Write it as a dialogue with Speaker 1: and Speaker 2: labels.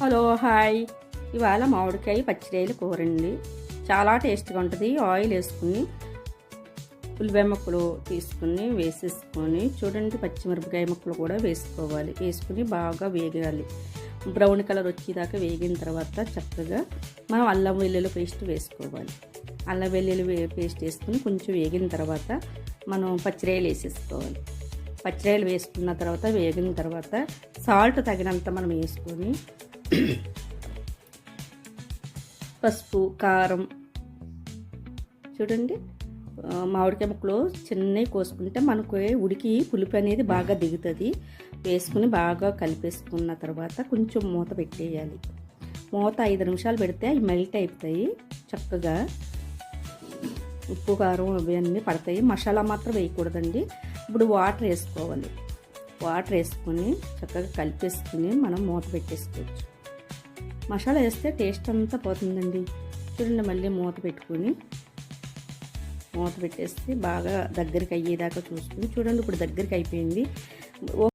Speaker 1: Hello hi. ఇవాళ మామిడికాయ పచ్చిరొయ్యల కూర అండి. చాలా టేస్ట్గా ఉంటుంది. ఆయిల్ వేసుకుని ఉల్లిపాయ ముక్కలు తీసుకుని వేసేసుకొని చూడండి, పచ్చిమిరపకాయ ముక్కలు కూడా వేసుకోవాలి. వేసుకుని బాగా వేగాలి. బ్రౌన్ కలర్ వచ్చేదాకా వేగిన తర్వాత చక్కగా మనం అల్లం వెల్లుల్లి పేస్ట్ వేసుకోవాలి. అల్లం వెల్లుల్లి పేస్ట్ వేసుకుని కొంచెం వేగిన తర్వాత మనం పచ్చిరొయ్యలు వేసేసుకోవాలి. పచ్చిరొయ్యలు వేసుకున్న తర్వాత వేగిన తర్వాత సాల్ట్ తగినంత మనం వేసుకొని పసుపు, కారం, చూడండి మామిడికాయ ముక్కలు చిన్నవి కోసుకుంటే మనకు ఉడికి పులుపు అనేది బాగా దిగుతుంది. వేసుకుని బాగా కలిపేసుకున్న తర్వాత కొంచెం మూత పెట్టేయాలి. మూత 5 నిమిషాలు పెడితే అవి మెల్ట్ అయిపోతాయి. చక్కగా ఉప్పు కారం అవన్నీ పడతాయి. మసాలా మాత్రం వేయకూడదండి. ఇప్పుడు వాటర్ వేసుకోవాలి. వాటర్ వేసుకొని చక్కగా కలిపేసుకుని మనం మూత పెట్టేసుకోవచ్చు. మసాలా వేస్తే టేస్ట్ అంతా పోతుందండి. చూడండి, మళ్ళీ మూత పెట్టుకుని మూత పెట్టేసి బాగా దగ్గరికి అయ్యేదాకా చూసుకుని చూడండి, ఇప్పుడు దగ్గరికి అయిపోయింది.